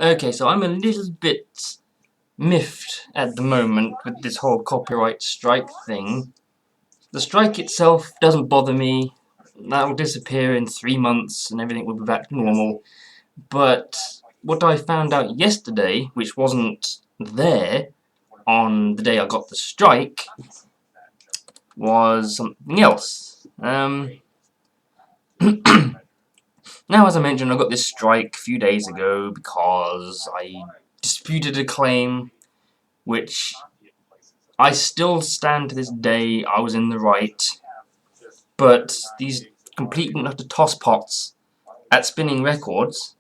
Okay, so I'm a little bit miffed at the moment with this whole copyright strike thing. The strike itself doesn't bother me. That will disappear in 3 months and everything will be back to normal. But what I found out yesterday, which wasn't there on the day I got the strike, was something else. Now, as I mentioned, I got this strike a few days ago because I disputed a claim which I still stand to this day. I was in the right, but these complete and utter tosspots at spinning records,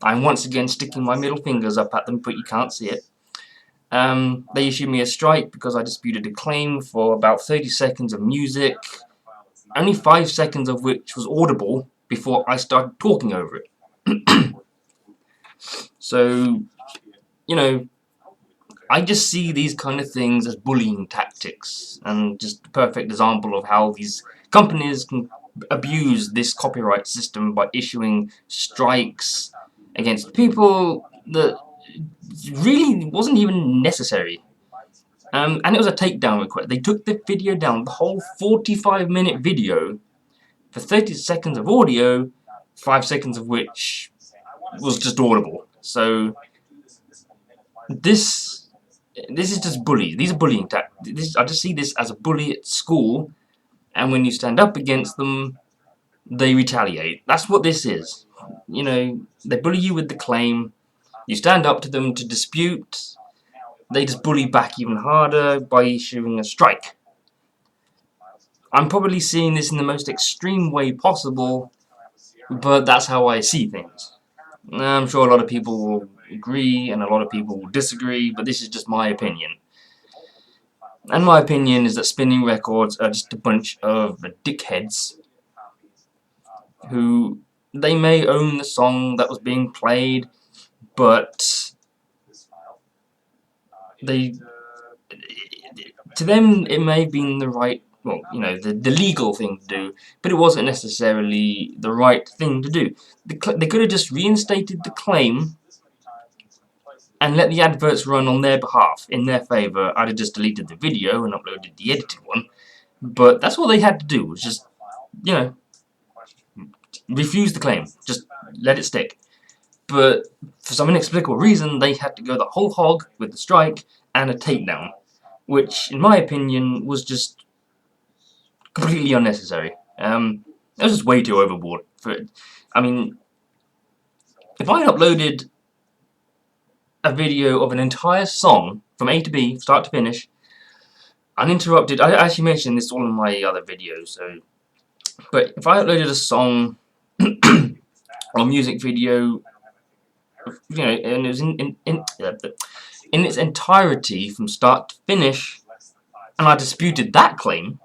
I'm once again sticking my middle fingers up at them, but you can't see it. They issued me a strike because I disputed a claim for about 30 seconds of music, only 5 seconds of which was audible before I started talking over it. So, you know, I just see these kind of things as bullying tactics, and just a perfect example of how these companies can abuse this copyright system by issuing strikes against people that really wasn't even necessary. And it was a takedown request. They took the video down, the whole 45-minute video, for 30 seconds of audio, 5 seconds of which was just audible. So this is just bullies. These are bullying tactics. I just see this as a bully at school, and when you stand up against them, they retaliate. That's what this is. You know, they bully you with the claim. You stand up to them to dispute. They just bully back even harder by issuing a strike. I'm probably seeing this in the most extreme way possible, but that's how I see things. I'm sure a lot of people will agree and a lot of people will disagree, but this is just my opinion. And my opinion is that spinning records are just a bunch of dickheads who, they may own the song that was being played, but to them it may have been the right, well, you know, the legal thing to do, but it wasn't necessarily the right thing to do. They could have just reinstated the claim and let the adverts run on their behalf, in their favour. I'd have just deleted the video and uploaded the edited one, but that's all they had to do, was just, you know, refuse the claim, just let it stick. But for some inexplicable reason, they had to go the whole hog with the strike and a takedown, which, in my opinion, was just completely unnecessary. It was just way too overboard for it. I mean, if I had uploaded a video of an entire song from A to B, start to finish, uninterrupted, I actually mentioned this all in my other videos, so, but if I uploaded a song or music video, you know, and it was in its entirety from start to finish, and I disputed that claim,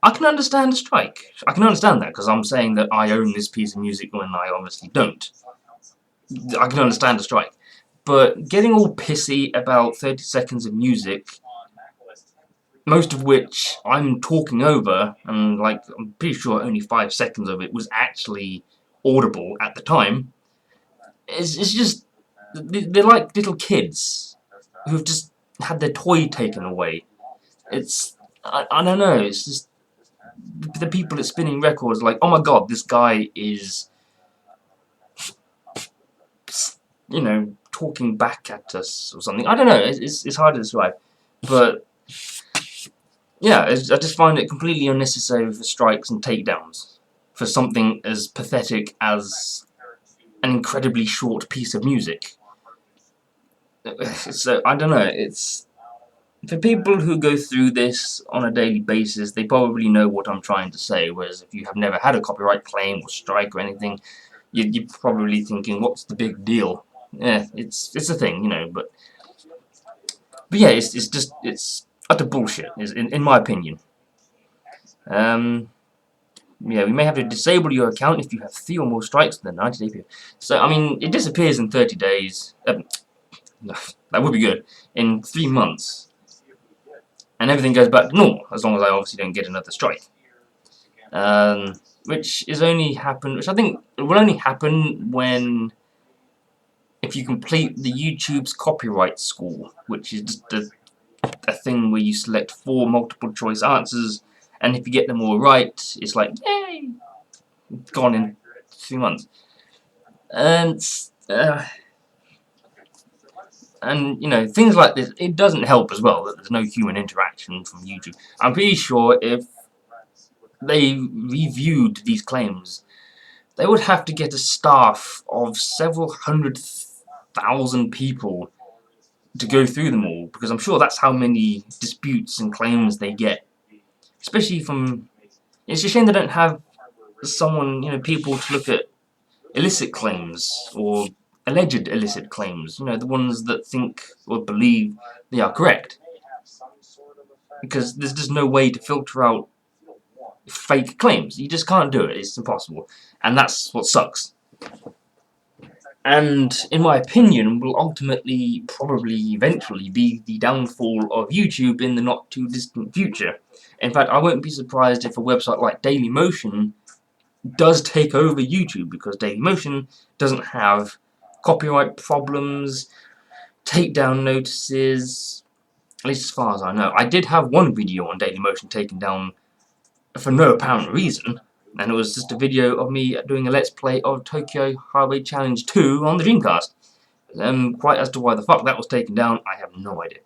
I can understand a strike. I can understand that, because I'm saying that I own this piece of music when I obviously don't. I can understand a strike. But getting all pissy about 30 seconds of music, most of which I'm talking over, and like I'm pretty sure only 5 seconds of it was actually audible at the time, it's just, they're like little kids who've just had their toy taken away. It's, I don't know, it's just, the people at spinning records are like, oh my god, this guy is, you know, talking back at us or something. I don't know, it's hard to describe. But, yeah, I just find it completely unnecessary for strikes and takedowns for something as pathetic as an incredibly short piece of music. So, I don't know, it's, for people who go through this on a daily basis, they probably know what I'm trying to say, whereas if you have never had a copyright claim or strike or anything, you're probably thinking, what's the big deal? Yeah, it's a thing, you know, but yeah, it's utter bullshit, in my opinion. Yeah, we may have to disable your account if you have 3 or more strikes in the 90-day period. So, I mean, it disappears in 30 days. That would be good. In 3 months. And everything goes back to normal, as long as I obviously don't get another strike. Which is only happen, which I think will only happen when if you complete the YouTube's copyright score, which is just a thing where you select 4 multiple choice answers, and if you get them all right, it's like, yay! Gone in 2 months. And you know, things like this, it doesn't help as well that there's no human interaction from YouTube. I'm pretty sure if they reviewed these claims, they would have to get a staff of several 100,000 people to go through them all, because I'm sure that's how many disputes and claims they get. Especially from... It's a shame they don't have someone, you know, people to look at illicit claims, or alleged illicit claims, you know, the ones that think or believe they are correct. Because there's just no way to filter out fake claims. You just can't do it. It's impossible. And that's what sucks. And, in my opinion, will ultimately, probably, eventually, be the downfall of YouTube in the not-too-distant future. In fact, I won't be surprised if a website like Dailymotion does take over YouTube, because Dailymotion doesn't have copyright problems, takedown notices, at least as far as I know. I did have one video on Dailymotion taken down for no apparent reason, and it was just a video of me doing a let's play of Tokyo Highway Challenge 2 on the Dreamcast. Quite as to why the fuck that was taken down, I have no idea.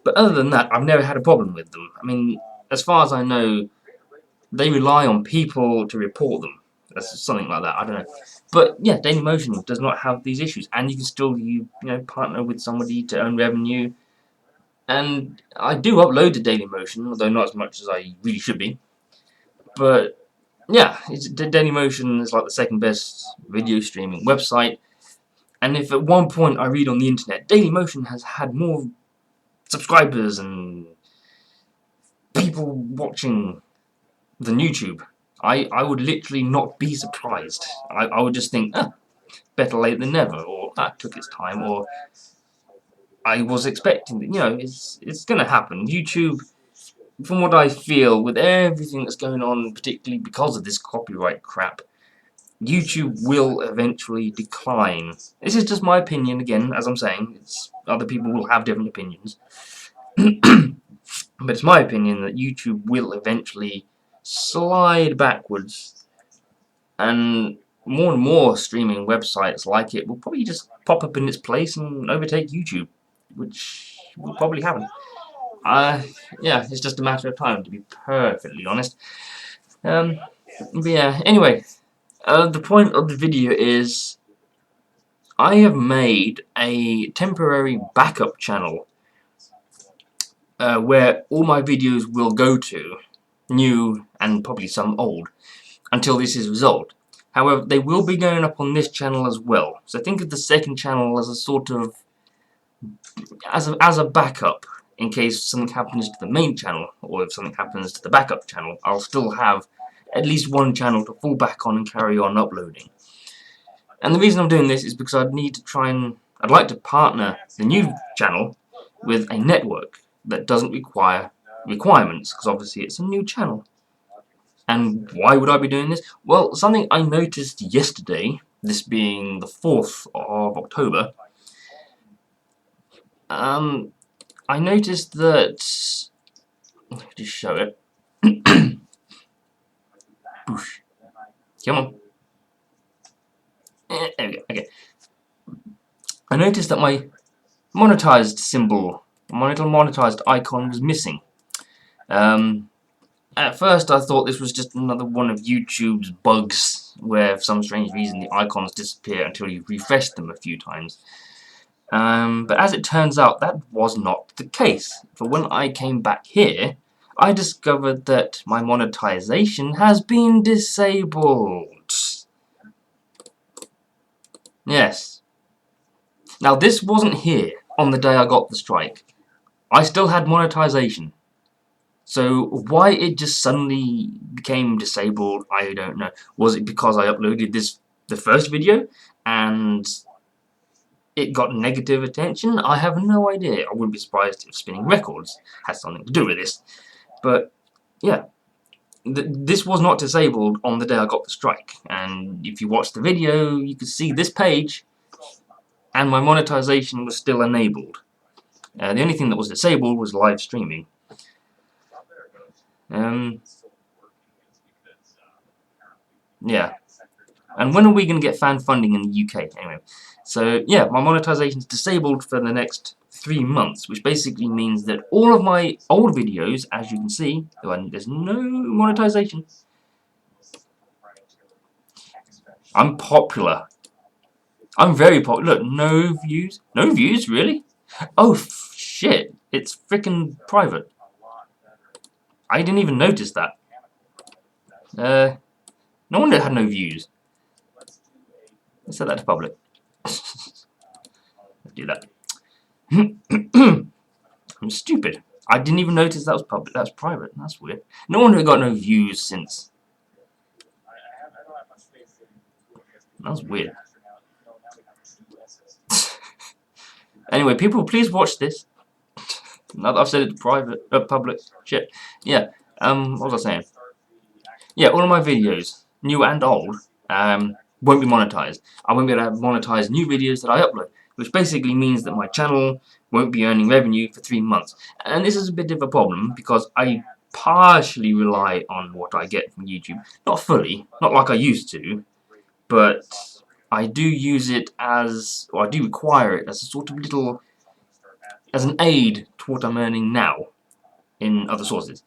But other than that, I've never had a problem with them. I mean, as far as I know, they rely on people to report them. That's something like that, I don't know. But yeah, Dailymotion does not have these issues, and you can still you know, partner with somebody to earn revenue. And I do upload to Dailymotion, although not as much as I really should be. But yeah, Dailymotion is like the second best video streaming website. And if at one point I read on the internet, Dailymotion has had more subscribers and people watching than YouTube, I would literally not be surprised. I would just think, better late than never, or that took its time, or I was expecting it. You know, it's gonna happen. YouTube, from what I feel, with everything that's going on, particularly because of this copyright crap, YouTube will eventually decline. This is just my opinion, again, as I'm saying. Other people will have different opinions. But it's my opinion that YouTube will eventually slide backwards, and more streaming websites like it will probably just pop up in its place and overtake YouTube, which will probably happen. Yeah, it's just a matter of time, to be perfectly honest. But yeah, anyway, the point of the video is I have made a temporary backup channel where all my videos will go to, new and probably some old, until this is resolved. However, they will be going up on this channel as well. So think of the second channel as a sort of as a backup in case something happens to the main channel, or if something happens to the backup channel. I'll still have at least one channel to fall back on and carry on uploading. And the reason I'm doing this is because I'd like to partner the new channel with a network that doesn't require requirements, because obviously it's a new channel. And why would I be doing this? Well, something I noticed yesterday, this being the 4th of October, I noticed that... I'll just show it. Boosh. Come on. There we go, okay. I noticed that my monetized symbol, my little monetized icon, was missing. At first I thought this was just another one of YouTube's bugs, where for some strange reason the icons disappear until you refresh them a few times. But as it turns out, that was not the case. For when I came back here, I discovered that my monetization has been disabled. Yes. Now this wasn't here on the day I got the strike. I still had monetization. So why it just suddenly became disabled, I don't know. Was it because I uploaded the first video and it got negative attention? I have no idea. I wouldn't be surprised if Spinning Records has something to do with this. But yeah, this was not disabled on the day I got the strike. And if you watch the video, you can see this page and my monetization was still enabled. The only thing that was disabled was live streaming. Yeah. And when are we going to get fan funding in the UK? Anyway, so yeah, my monetization is disabled for the next 3 months, which basically means that all of my old videos, as you can see, there's no monetization. I'm popular. I'm very popular. Look, no views. No views, really? Oh, shit. It's frickin' private. I didn't even notice that. No wonder it had no views. Let's set that to public. Let's do that. I'm stupid. I didn't even notice that was public. That's private. That's weird. No wonder it got no views since. That's weird. Anyway, people, please watch this. Now that I've said it to private, public. Shit. Yeah. What was I saying? Yeah, all of my videos, new and old, won't be monetized. I won't be able to monetize new videos that I upload, which basically means that my channel won't be earning revenue for 3 months. And this is a bit of a problem because I partially rely on what I get from YouTube. Not fully, not like I used to, but I do use it as, or I do require it as a sort of little, as an aid to what I'm earning now in other sources.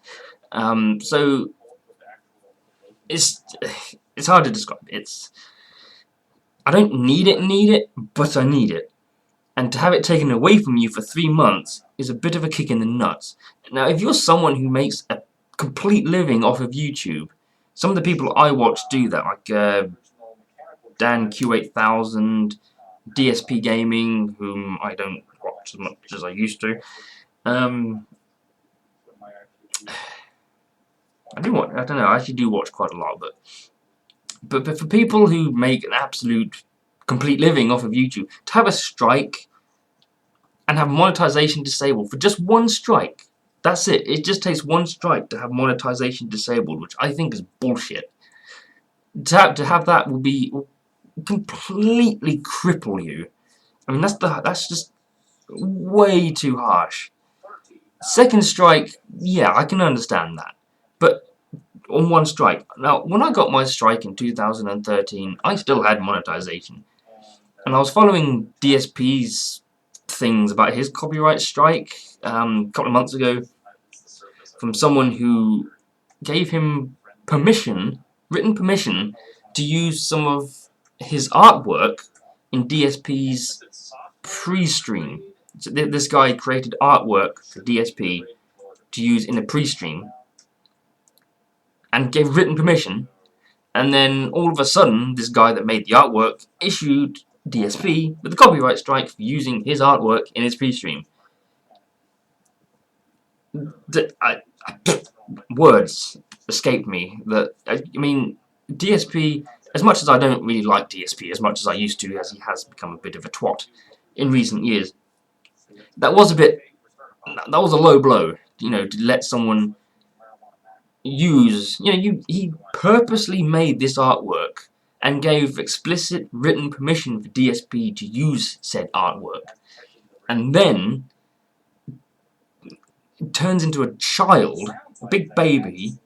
So it's hard to describe. I don't need it, but I need it. And to have it taken away from you for 3 months is a bit of a kick in the nuts. Now, if you're someone who makes a complete living off of YouTube, some of the people I watch do that, like Dan Q8000, DSP Gaming, whom I don't watch as much as I used to. I don't know, I actually do watch quite a lot, but for people who make an absolute complete living off of YouTube, to have a strike and have monetization disabled for just one strike, that's it. It just takes one strike to have monetization disabled, which I think is bullshit. To have that will completely cripple you. I mean, that's just way too harsh. Second strike, yeah, I can understand that, but on one strike. Now, when I got my strike in 2013, I still had monetization. And I was following DSP's things about his copyright strike a couple of months ago from someone who gave him permission, written permission, to use some of his artwork in DSP's pre-stream. So this guy created artwork for DSP to use in a pre-stream and gave written permission, and then all of a sudden this guy that made the artwork issued DSP with a copyright strike for using his artwork in his pre-stream. Words escaped me. I mean, DSP, as much as I don't really like DSP as much as I used to, as he has become a bit of a twat in recent years, that was a low blow, you know, to let someone use, he purposely made this artwork and gave explicit written permission for DSP to use said artwork, and then turns into a child, a big baby,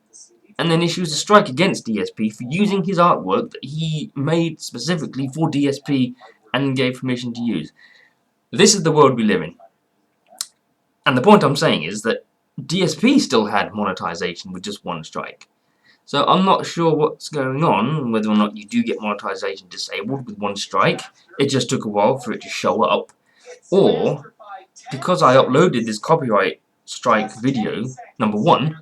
and then issues a strike against DSP for using his artwork that he made specifically for DSP and gave permission to use. This is the world we live in. And the point I'm saying is that DSP still had monetization with just one strike. So I'm not sure what's going on, whether or not you do get monetization disabled with one strike. It just took a while for it to show up. Or, because I uploaded this copyright strike video, number 1,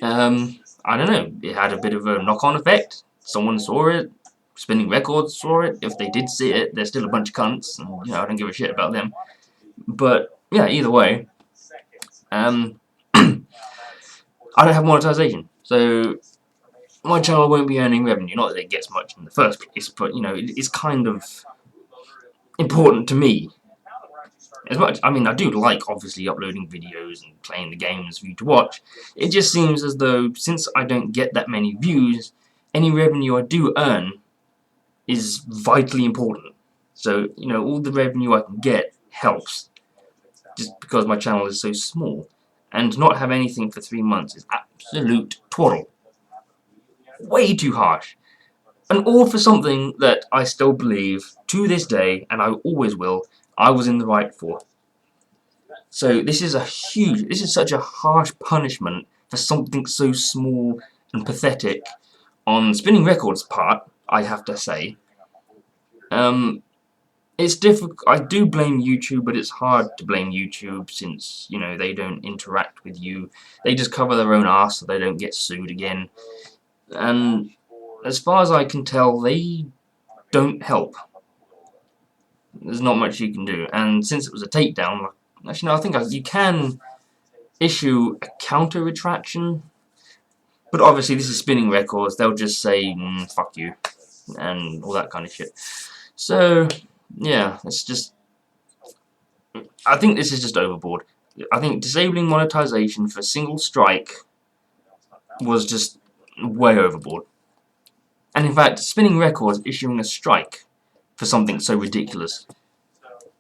I don't know, it had a bit of a knock-on effect. Someone saw it, Spinning Records saw it. If they did see it, they're still a bunch of cunts, and I don't give a shit about them. But yeah, either way, I don't have monetization, so my channel won't be earning revenue. Not that it gets much in the first place, but it's kind of important to me. As much, I mean, I do like obviously uploading videos and playing the games for you to watch. It just seems as though since I don't get that many views, any revenue I do earn is vitally important. So, you know, all the revenue I can get helps, just because my channel is so small. And to not have anything for 3 months is absolute twaddle. Way too harsh. And all for something that I still believe, to this day, and I always will, I was in the right for. So this is such a harsh punishment for something so small and pathetic on Spinning Records' part, I have to say. It's difficult. I do blame YouTube, but it's hard to blame YouTube since, you know, they don't interact with you. They just cover their own arse so they don't get sued again. And as far as I can tell, they don't help. There's not much you can do. And since it was a takedown, actually no, I think you can issue a counter retraction. But obviously this is Spinning Records. They'll just say, fuck you, and all that kind of shit. So, yeah, it's just... I think this is just overboard. I think disabling monetization for a single strike was just way overboard. And in fact, Spinning Records issuing a strike for something so ridiculous,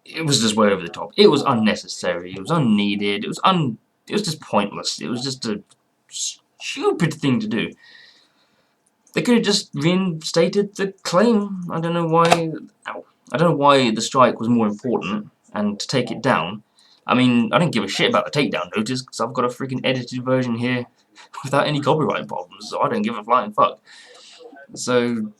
it was just way over the top. It was unnecessary. It was unneeded. It was just pointless. It was just a stupid thing to do. They could have just reinstated the claim. I don't know why. I don't know why the strike was more important and to take it down. I mean, I don't give a shit about the takedown notice because I've got a freaking edited version here without any copyright problems, so I don't give a flying fuck. So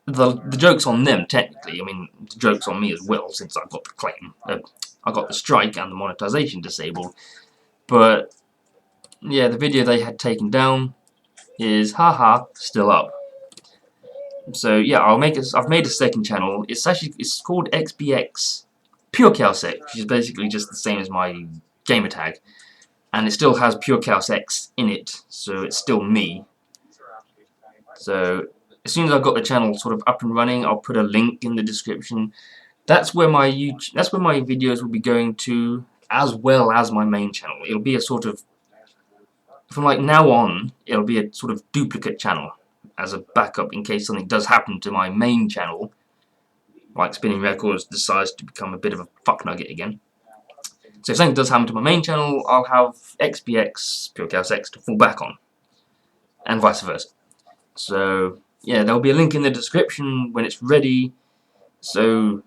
the joke's on them, technically. I mean, the joke's on me as well, since I've got the claim. I got the strike and the monetization disabled. But yeah, the video they had taken down is haha still up. So yeah, I've made a second channel. It's called XBX PureChaosX, which is basically just the same as my gamer tag, and it still has PureChaosX in it, so it's still me. So as soon as I've got the channel sort of up and running, I'll put a link in the description. That's where my videos will be going to, as well as my main channel. It'll be a sort of, from like now on, it'll be a sort of duplicate channel as a backup in case something does happen to my main channel, like Spinning Records decides to become a bit of a fuck nugget again. So if something does happen to my main channel, I'll have XBX PureChaosX to fall back on, and vice versa. So yeah, there'll be a link in the description when it's ready. So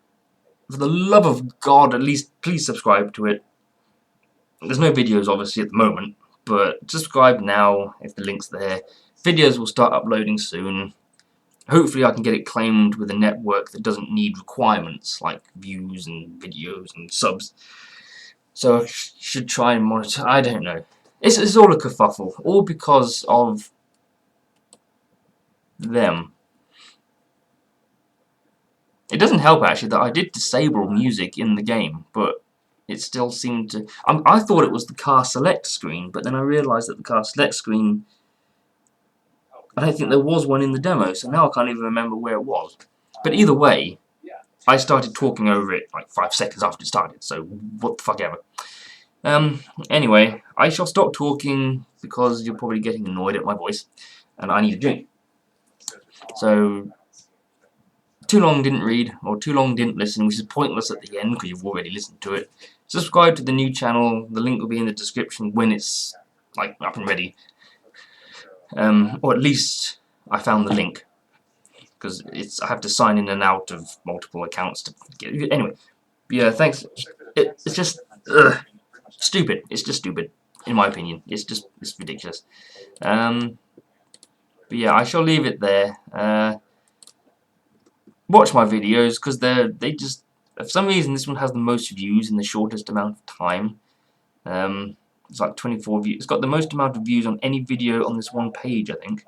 for the love of God, at least please subscribe to it. There's no videos obviously at the moment, but subscribe now if the link's there. Videos will start uploading soon. Hopefully I can get it claimed with a network that doesn't need requirements like views and videos and subs. So I should try and monitor. I don't know. It's all a kerfuffle, all because of them. It doesn't help actually that I did disable music in the game, but it still seemed to... I thought it was the car select screen, but then I realised that the car select screen... I don't think there was one in the demo, so now I can't even remember where it was. But either way, I started talking over it like 5 seconds after it started, so what the fuck ever. Anyway, I shall stop talking because you're probably getting annoyed at my voice, and I need a drink. So, too long didn't read, or too long didn't listen, which is pointless at the end because you've already listened to it. Subscribe to the new channel, the link will be in the description when it's like up and ready. Or at least I found the link, because I have to sign in and out of multiple accounts to get it. Anyway, yeah, thanks. It's just stupid. It's just stupid, in my opinion. It's ridiculous. But yeah, I shall leave it there. Watch my videos because they just, for some reason this one has the most views in the shortest amount of time. It's like 24 views. It's got the most amount of views on any video on this one page, I think.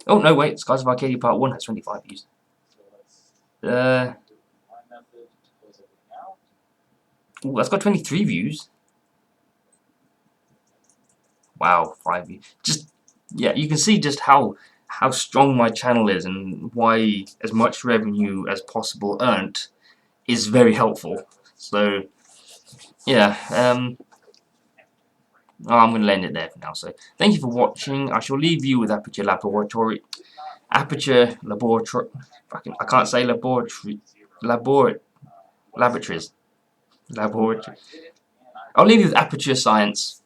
Oh no, wait, Skies of Arcadia Part 1 has 25 views. Ooh, that's got 23 views. Wow, 5 views. Just, yeah, you can see just how strong my channel is and why as much revenue as possible earned is very helpful. So, yeah, I'm going to end it there for now. So, thank you for watching. I shall leave you with Aperture Laboratory. Aperture Laboratory. I can't say laboratory. Laboratories. Laboratory. I'll leave you with Aperture Science.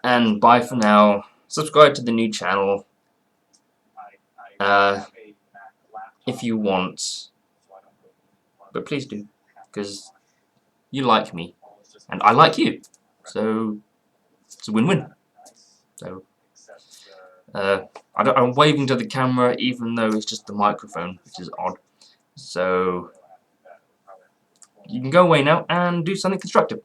And bye for now. Subscribe to the new channel. If you want. But please do. Because you like me. And I like you. So it's a win-win. So I'm waving to the camera even though it's just the microphone, which is odd. So you can go away now and do something constructive.